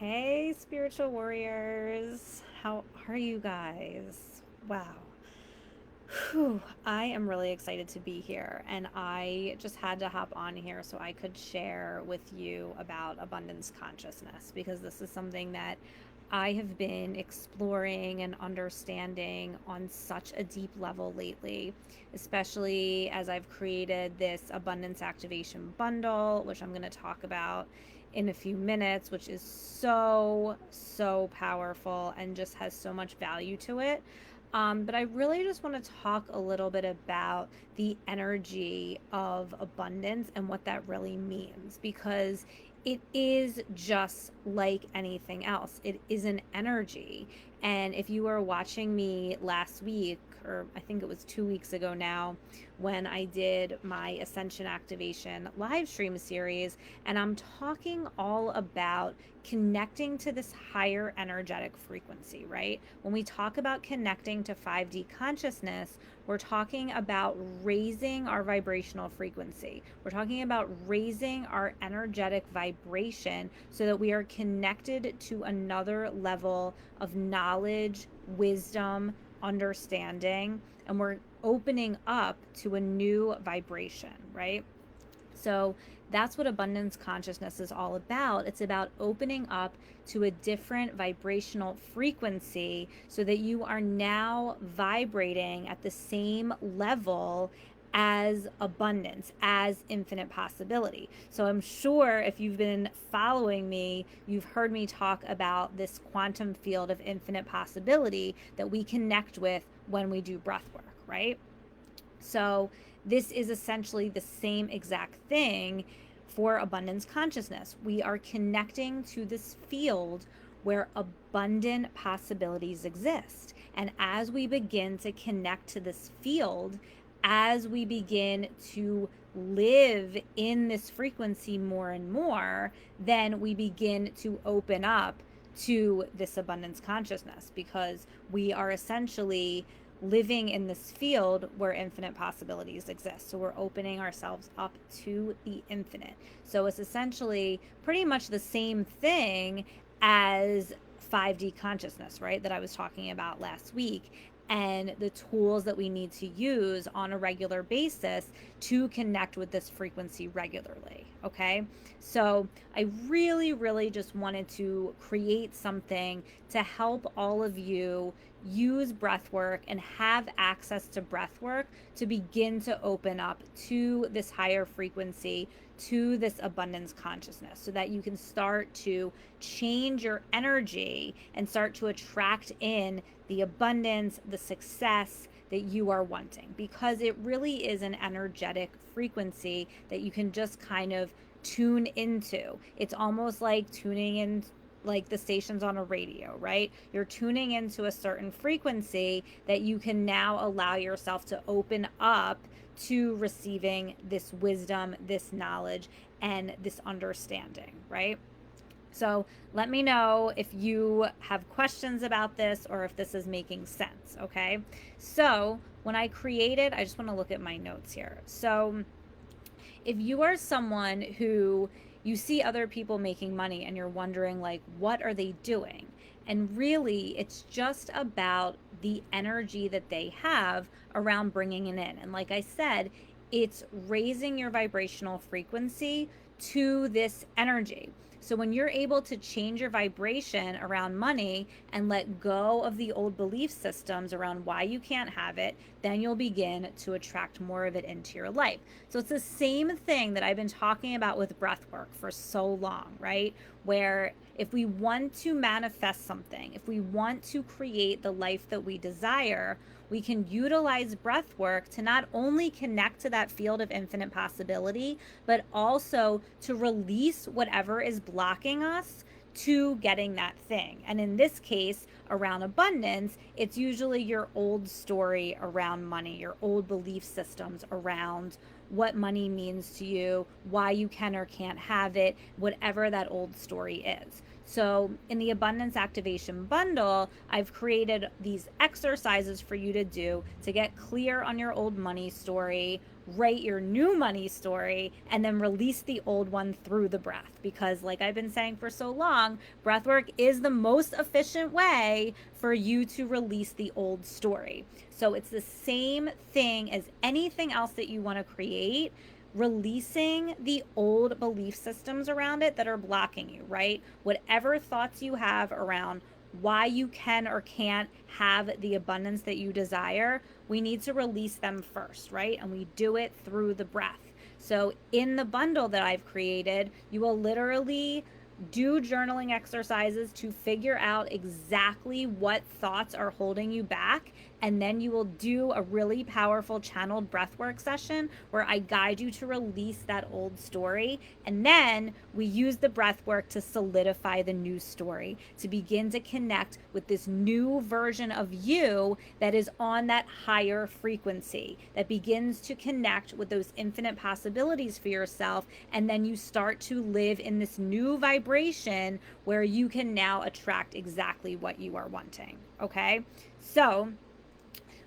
Hey, spiritual warriors. How are you guys? Wow. Whew. I am really excited to be here, and I just had to hop on here so I could share with you about abundance consciousness because this is something that I have been exploring and understanding on such a deep level lately, especially as I've created this abundance activation bundle, which I'm going to talk about in a few minutes, which is so powerful and just has so much value to it. But I really just want to talk a little bit about the energy of abundance and what that really means because it is just like anything else. It is an energy. And if you were watching me last week, or I think it was 2 weeks ago now, when I did my Ascension Activation live stream series, and I'm talking all about connecting to this higher energetic frequency, right? When we talk about connecting to 5D consciousness, we're talking about raising our vibrational frequency. We're talking about raising our energetic vibration so that we are connected to another level of knowledge, wisdom, understanding, and we're opening up to a new vibration, right? So that's what abundance consciousness is all about. It's about opening up to a different vibrational frequency so that you are now vibrating at the same level as abundance, as infinite possibility. So I'm sure if you've been following me, you've heard me talk about this quantum field of infinite possibility that we connect with when we do breath work, right? So this is essentially the same exact thing for abundance consciousness. We are connecting to this field where abundant possibilities exist. And as we begin to connect to this field, as we begin to live in this frequency more and more, then we begin to open up to this abundance consciousness because we are essentially living in this field where infinite possibilities exist. So we're opening ourselves up to the infinite. So it's essentially pretty much the same thing as 5D consciousness, right? That I was talking about last week. And the tools that we need to use on a regular basis to connect with this frequency regularly. Okay. So I really just wanted to create something to help all of you use breath work and have access to breath work to begin to open up to this higher frequency, to this abundance consciousness, so that you can start to change your energy and start to attract in the abundance, the success that you are wanting, because it really is an energetic frequency that you can just kind of tune into. It's almost like tuning in like the stations on a radio, right? You're tuning into a certain frequency that you can now allow yourself to open up to receiving this wisdom, this knowledge, and this understanding, right? So let me know if you have questions about this or if this is making sense, okay? So when I created, I just want to look at my notes here. So if you are someone who you see other people making money and you're wondering, like, what are they doing? And really, it's just about the energy that they have around bringing it in. And like I said, it's raising your vibrational frequency to this energy. So when you're able to change your vibration around money and let go of the old belief systems around why you can't have it, then you'll begin to attract more of it into your life. So it's the same thing that I've been talking about with breath work for so long, right? Where if we want to manifest something, if we want to create the life that we desire, we can utilize breath work to not only connect to that field of infinite possibility, but also to release whatever is blocking us to getting that thing. And in this case, around abundance, it's usually your old story around money, your old belief systems around what money means to you, why you can or can't have it, whatever that old story is. So in the abundance activation bundle, I've created these exercises for you to do to get clear on your old money story, write your new money story, and then release the old one through the breath. Because, like I've been saying for so long, breath work is the most efficient way for you to release the old story. So it's the same thing as anything else that you want to create, releasing the old belief systems around it that are blocking you, right? Whatever thoughts you have around why you can or can't have the abundance that you desire, we need to release them first, right? And we do it through the breath. So in the bundle that I've created, you will literally do journaling exercises to figure out exactly what thoughts are holding you back. And then you will do a really powerful channeled breathwork session where I guide you to release that old story. And then we use the breathwork to solidify the new story, to begin to connect with this new version of you that is on that higher frequency, that begins to connect with those infinite possibilities for yourself. And then you start to live in this new vibration where you can now attract exactly what you are wanting. Okay. So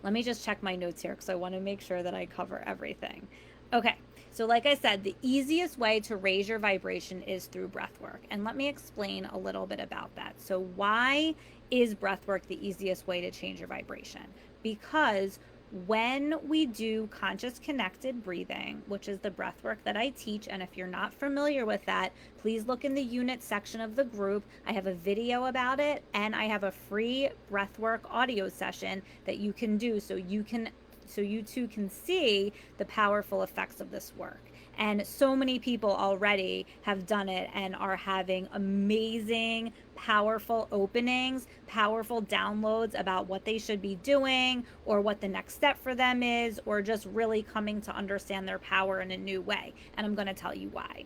let me just check my notes here because I want to make sure that I cover everything. Okay. So like I said, the easiest way to raise your vibration is through breath work. And let me explain a little bit about that. So why is breath work the easiest way to change your vibration? Because when we do conscious connected breathing, which is the breath work that I teach, and if you're not familiar with that, please look in the unit section of the group. I have a video about it, and I have a free breathwork audio session that you can do so you too can see the powerful effects of this work. And so many people already have done it and are having amazing, powerful openings, powerful downloads about what they should be doing or what the next step for them is, or just really coming to understand their power in a new way. And I'm going to tell you why.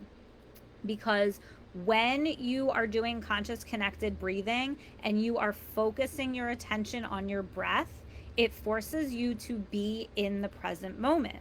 Because when you are doing conscious connected breathing and you are focusing your attention on your breath, it forces you to be in the present moment.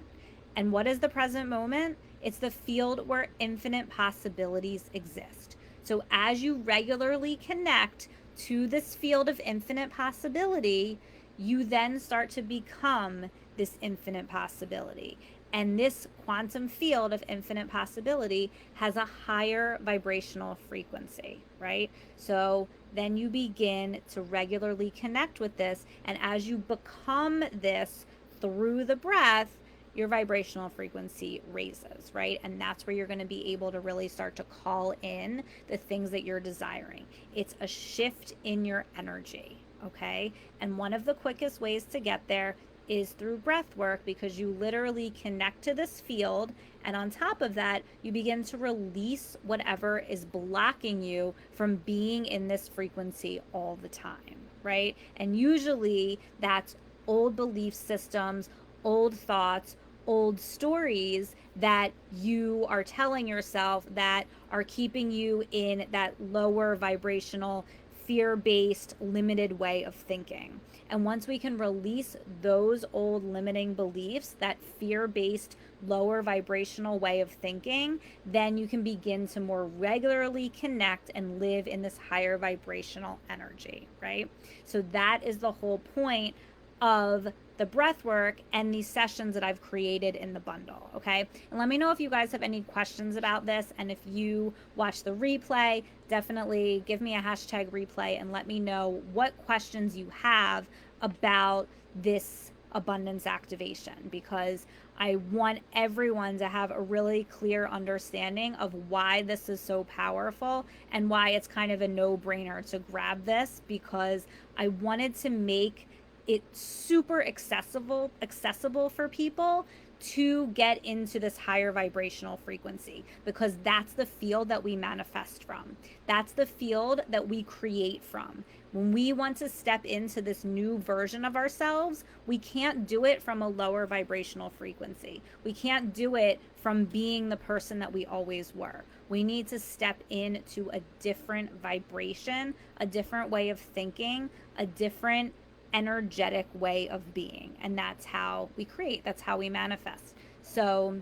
And what is the present moment? It's the field where infinite possibilities exist. So as you regularly connect to this field of infinite possibility, you then start to become this infinite possibility. And this quantum field of infinite possibility has a higher vibrational frequency, right? So then you begin to regularly connect with this. And as you become this through the breath, your vibrational frequency raises, right? And that's where you're going to be able to really start to call in the things that you're desiring. It's a shift in your energy, okay? And one of the quickest ways to get there is through breath work, because you literally connect to this field, and on top of that you begin to release whatever is blocking you from being in this frequency all the time, right? And usually that's old belief systems, old thoughts, old stories that you are telling yourself that are keeping you in that lower vibrational, fear-based, limited way of thinking. And once we can release those old limiting beliefs, that fear-based, lower vibrational way of thinking, then you can begin to more regularly connect and live in this higher vibrational energy, right? So that is the whole point of the breath work and these sessions that I've created in the bundle, okay? And let me know if you guys have any questions about this, and if you watch the replay, definitely give me a hashtag replay and let me know what questions you have about this abundance activation, because I want everyone to have a really clear understanding of why this is so powerful and why it's kind of a no-brainer to grab this, because I wanted to make it's super accessible for people to get into this higher vibrational frequency, because that's the field that we manifest from. That's the field that we create from. When we want to step into this new version of ourselves, we can't do it from a lower vibrational frequency. We can't do it from being the person that we always were. We need to step into a different vibration, a different way of thinking, a different energetic way of being. And that's how we create, that's how we manifest. So,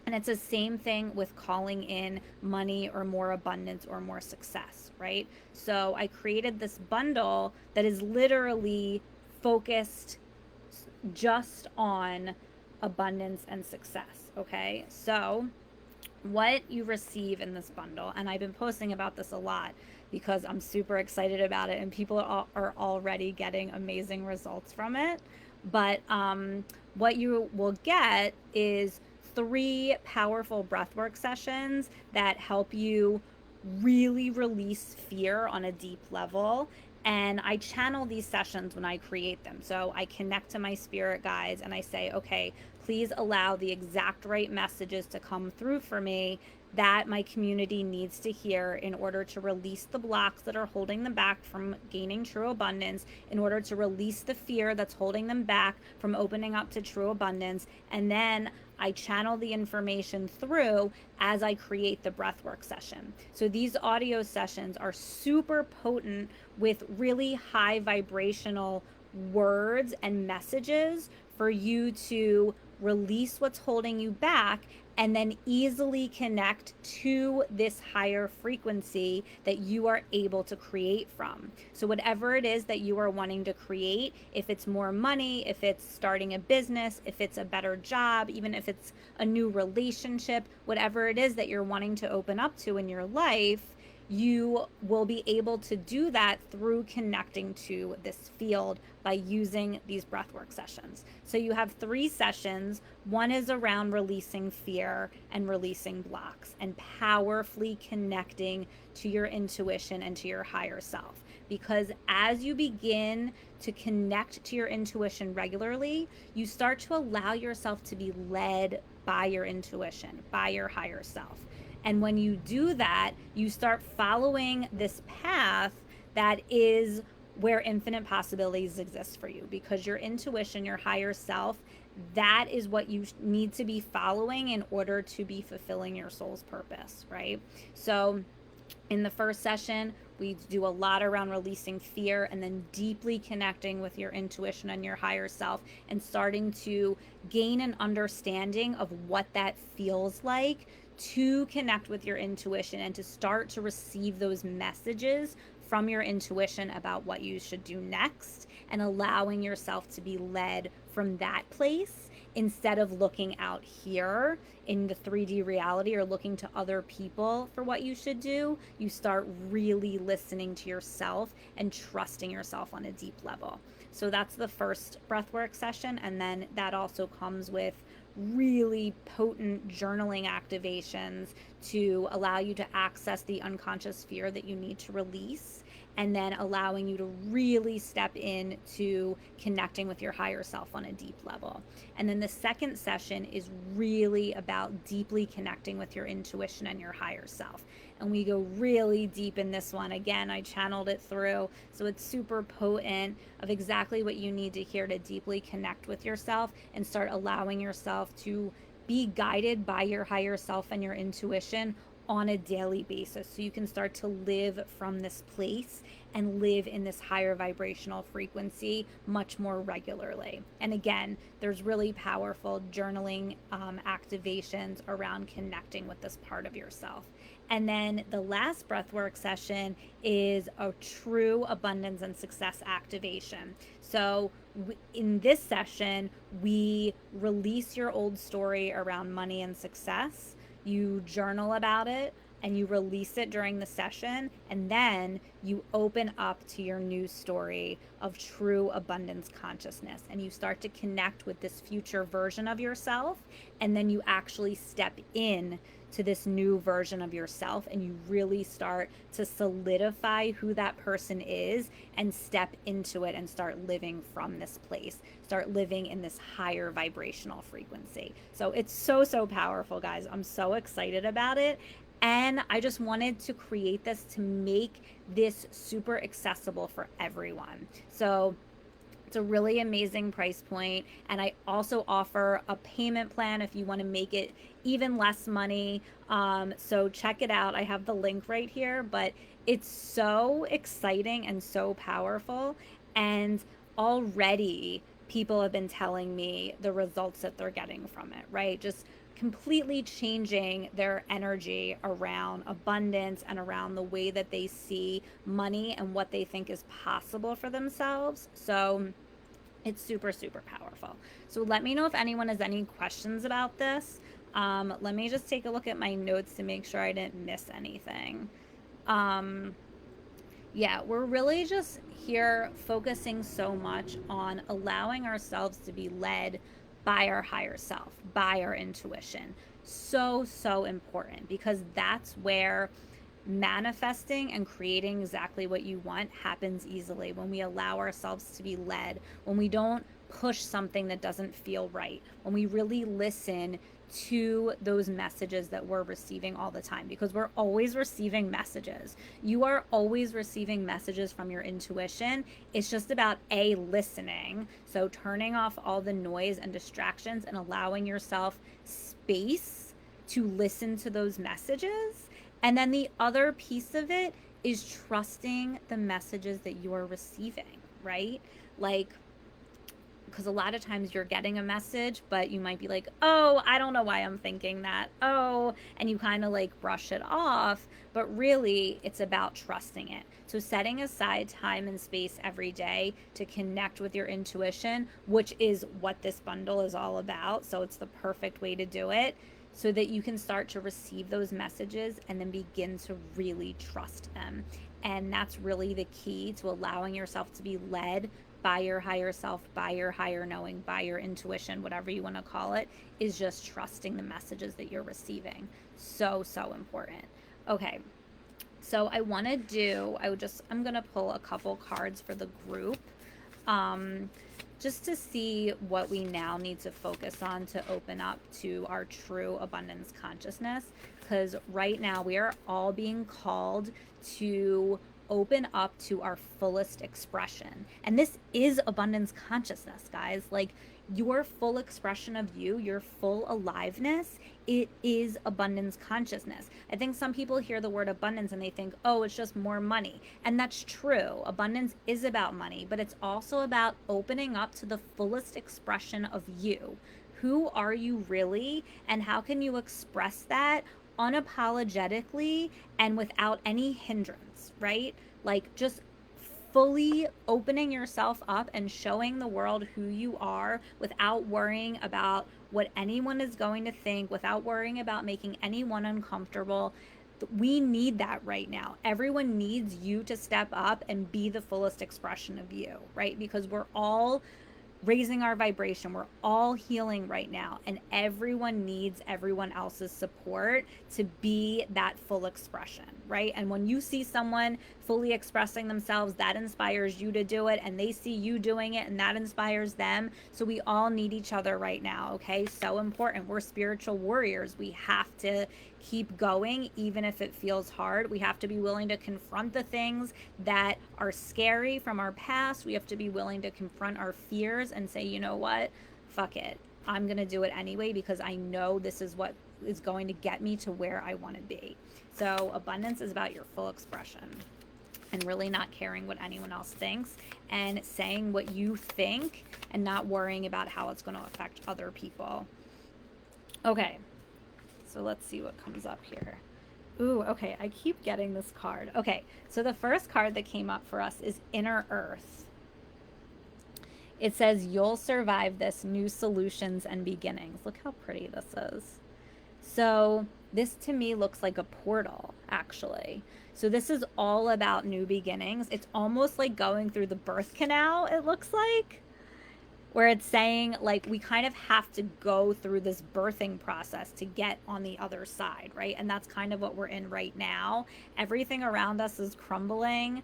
and it's the same thing with calling in money or more abundance or more success, right? So I created this bundle that is literally focused just on abundance, and success. Okay, so what you receive in this bundle, and I've been posting about this a lot because I'm super excited about it and people are already getting amazing results from it. But what you will get is 3 powerful breathwork sessions that help you really release fear on a deep level. And I channel these sessions when I create them. So I connect to my spirit guides and I say, okay, please allow the exact right messages to come through for me that my community needs to hear in order to release the blocks that are holding them back from gaining true abundance, in order to release the fear that's holding them back from opening up to true abundance. And then I channel the information through as I create the breathwork session. So these audio sessions are super potent with really high vibrational words and messages for you to release what's holding you back and then easily connect to this higher frequency that you are able to create from. So whatever it is that you are wanting to create, if it's more money, if it's starting a business, if it's a better job, even if it's a new relationship, whatever it is that you're wanting to open up to in your life, you will be able to do that through connecting to this field by using these breathwork sessions. So you have 3 sessions. One is around releasing fear and releasing blocks and powerfully connecting to your intuition and to your higher self. Because as you begin to connect to your intuition regularly, you start to allow yourself to be led by your intuition, by your higher self. And when you do that, you start following this path that is where infinite possibilities exist for you, because your intuition, your higher self, that is what you need to be following in order to be fulfilling your soul's purpose, right? So in the first session, we do a lot around releasing fear and then deeply connecting with your intuition and your higher self and starting to gain an understanding of what that feels like to connect with your intuition and to start to receive those messages from your intuition about what you should do next, and allowing yourself to be led from that place instead of looking out here in the 3D reality or looking to other people for what you should do. You start really listening to yourself and trusting yourself on a deep level. So that's the first breathwork session. And then that also comes with really potent journaling activations to allow you to access the unconscious fear that you need to release, and then allowing you to really step into connecting with your higher self on a deep level. And then the second session is really about deeply connecting with your intuition and your higher self. And we go really deep in this one. Again, I channeled it through, so it's super potent of exactly what you need to hear to deeply connect with yourself and start allowing yourself to be guided by your higher self and your intuition on a daily basis, so you can start to live from this place and live in this higher vibrational frequency much more regularly. And again, there's really powerful journaling activations around connecting with this part of yourself. And then the last breathwork session is a true abundance and success activation. So in this session, we release your old story around money and success. You journal about it and you release it during the session, and then you open up to your new story of true abundance consciousness, and you start to connect with this future version of yourself, and then you actually step in to this new version of yourself, and you really start to solidify who that person is and step into it and start living from this place, start living in this higher vibrational frequency. So it's so powerful, guys. I'm so excited about it. And I just wanted to create this to make this super accessible for everyone. So it's a really amazing price point. And I also offer a payment plan if you want to make it even less money. So check it out. I have the link right here, but it's so exciting and so powerful. And already people have been telling me the results that they're getting from it, right? Just completely changing their energy around abundance and around the way that they see money and what they think is possible for themselves. So It's super, super powerful. So let me know if anyone has any questions about this. Let me just take a look at my notes to make sure I didn't miss anything. Um, yeah, we're really just here focusing so much on allowing ourselves to be led by our higher self, by our intuition. So, so important because that's where manifesting and creating exactly what you want happens easily when we allow ourselves to be led, when we don't push something that doesn't feel right, when we really listen to those messages that we're receiving all the time, because we're always receiving messages. You are always receiving messages from your intuition. It's just about listening. So turning off all the noise and distractions and allowing yourself space to listen to those messages. And then the other piece of it is trusting the messages that you are receiving, right? Like, because a lot of times you're getting a message, but you might be like, oh, I don't know why I'm thinking that. Oh, and you kind of like brush it off. But really, it's about trusting it. So, setting aside time and space every day to connect with your intuition, which is what this bundle is all about. So, it's the perfect way to do it so that you can start to receive those messages and then begin to really trust them. And that's really the key to allowing yourself to be led by your higher self, by your higher knowing, by your intuition, whatever you want to call it, is just trusting the messages that you're receiving. So, so important. Okay. So I'm going to pull a couple cards for the group. Just to see what we now need to focus on to open up to our true abundance consciousness. Because right now we are all being called to open up to our fullest expression. And this is abundance consciousness, guys. Like, your full expression of you, your full aliveness, it is abundance consciousness. I think some people hear the word abundance and they think, oh, it's just more money. And that's true. Abundance is about money, but it's also about opening up to the fullest expression of you. Who are you really? And how can you express that unapologetically and without any hindrance, right? Like, just fully opening yourself up and showing the world who you are without worrying about what anyone is going to think, without worrying about making anyone uncomfortable. We need that right now. Everyone needs you to step up and be the fullest expression of you, right? Because we're all raising our vibration. We're all healing right now, and everyone needs everyone else's support to be that full expression, right? And when you see someone fully expressing themselves, that inspires you to do it, and they see you doing it, and that inspires them. So we all need each other right now, okay? So important. We're spiritual warriors. We have to keep going even if it feels hard. We have to be willing to confront the things that are scary from our past. We have to be willing to confront our fears and say, you know what, fuck it, I'm going to do it anyway because I know this is what is going to get me to where I want to be. So abundance is about your full expression and really not caring what anyone else thinks and saying what you think and not worrying about how it's going to affect other people. Okay, so let's see what comes up here. Ooh, okay, I keep getting this card. Okay, so the first card that came up for us is Inner Earth. It says, you'll survive this, new solutions and beginnings. Look how pretty this is. So this to me looks like a portal, actually. So this is all about new beginnings. It's almost like going through the birth canal, it looks like, where it's saying like we kind of have to go through this birthing process to get on the other side, right? And that's kind of what we're in right now. Everything around us is crumbling.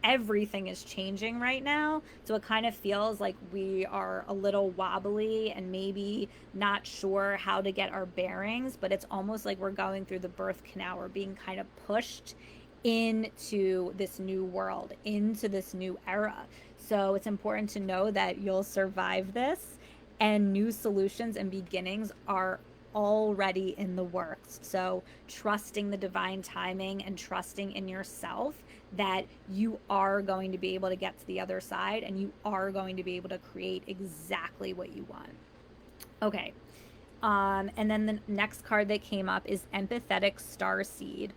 Everything is changing right now. So it kind of feels like we are a little wobbly and maybe not sure how to get our bearings, but it's almost like we're going through the birth canal. We're being kind of pushed into this new world, into this new era. So it's important to know that you'll survive this, and new solutions and beginnings are already in the works. So trusting the divine timing and trusting in yourself that you are going to be able to get to the other side and you are going to be able to create exactly what you want. Okay. And then the next card that came up is Empathetic Starseed.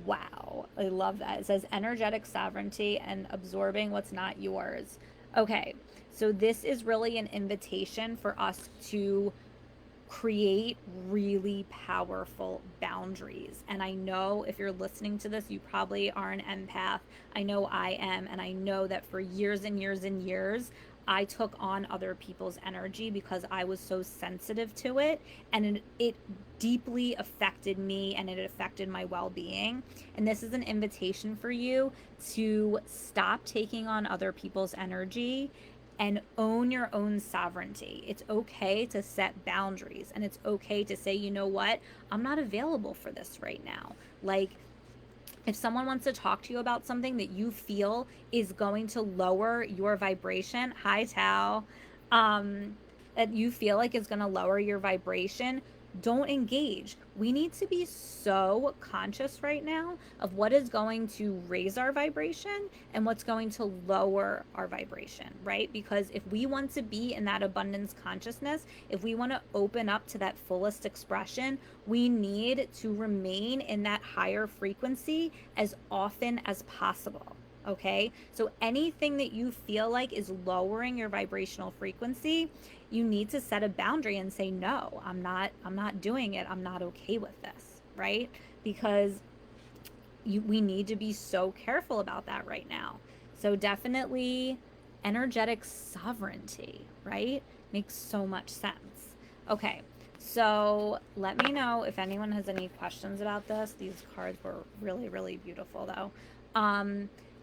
Wow, I love that. It says energetic sovereignty and absorbing what's not yours. Okay, so this is really an invitation for us to create really powerful boundaries. And I know if you're listening to this, you probably are an empath. I know I am. And I know that for years and years and years, I took on other people's energy because I was so sensitive to it. And it deeply affected me and it affected my well being. And this is an invitation for you to stop taking on other people's energy and own your own sovereignty. It's okay to set boundaries and it's okay to say, you know what, I'm not available for this right now. Like, if someone wants to talk to you about something that you feel is going to lower your vibration, hi Tao, that you feel like is going to lower your vibration, don't engage. We need to be so conscious right now of what is going to raise our vibration and what's going to lower our vibration, right? Because if we want to be in that abundance consciousness, if we want to open up to that fullest expression, we need to remain in that higher frequency as often as possible. Okay, so anything that you feel like is lowering your vibrational frequency, you need to set a boundary and say, no, I'm not doing it. I'm not okay with this, right? Because we need to be so careful about that right now. So definitely energetic sovereignty, right? Makes so much sense. Okay, so let me know if anyone has any questions about this. These cards were really, really beautiful though.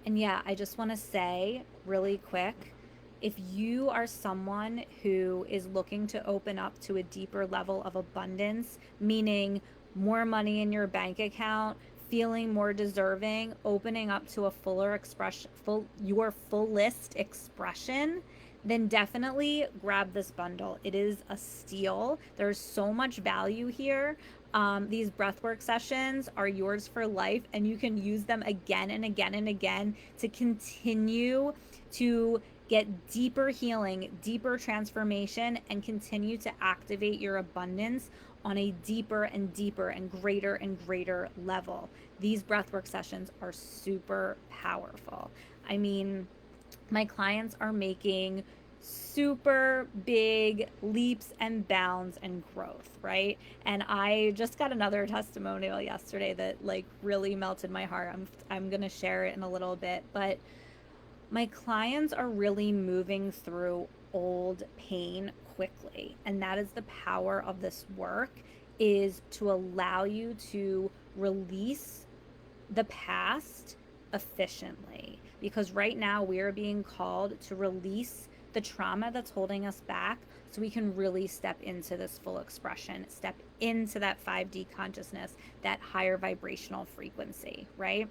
And yeah, I just want to say really quick, if you are someone who is looking to open up to a deeper level of abundance, meaning more money in your bank account, feeling more deserving, opening up to a fuller expression, your fullest expression, then definitely grab this bundle. It is a steal. There's so much value here. These breathwork sessions are yours for life, and you can use them again and again and again to continue to get deeper healing, deeper transformation, and continue to activate your abundance on a deeper and deeper and greater level. These breathwork sessions are super powerful. I mean, my clients are making super big leaps and bounds and growth, right? And I just got another testimonial yesterday that like really melted my heart. I'm going to share it in a little bit, but my clients are really moving through old pain quickly, and that is the power of this work, is to allow you to release the past efficiently, because right now we are being called to release the trauma that's holding us back so we can really step into this full expression, step into that 5D consciousness, that higher vibrational frequency, right?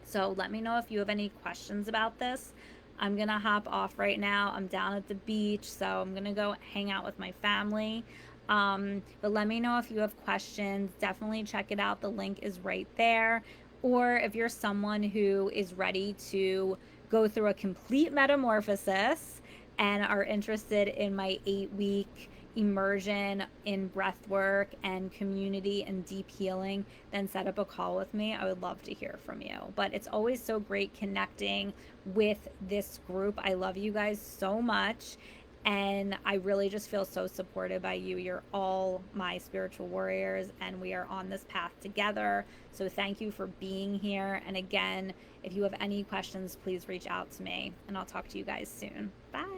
So let me know if you have any questions about this. I'm going to hop off right now. I'm down at the beach, so I'm going to go hang out with my family. But let me know if you have questions. Definitely check it out. The link is right there. Or if you're someone who is ready to go through a complete metamorphosis and are interested in my 8-week immersion in breath work and community and deep healing, then set up a call with me. I would love to hear from you. But it's always so great connecting with this group. I love you guys so much. And I really just feel so supported by you. You're all my spiritual warriors, and we are on this path together. So thank you for being here. And again, if you have any questions, please reach out to me, and I'll talk to you guys soon. Bye.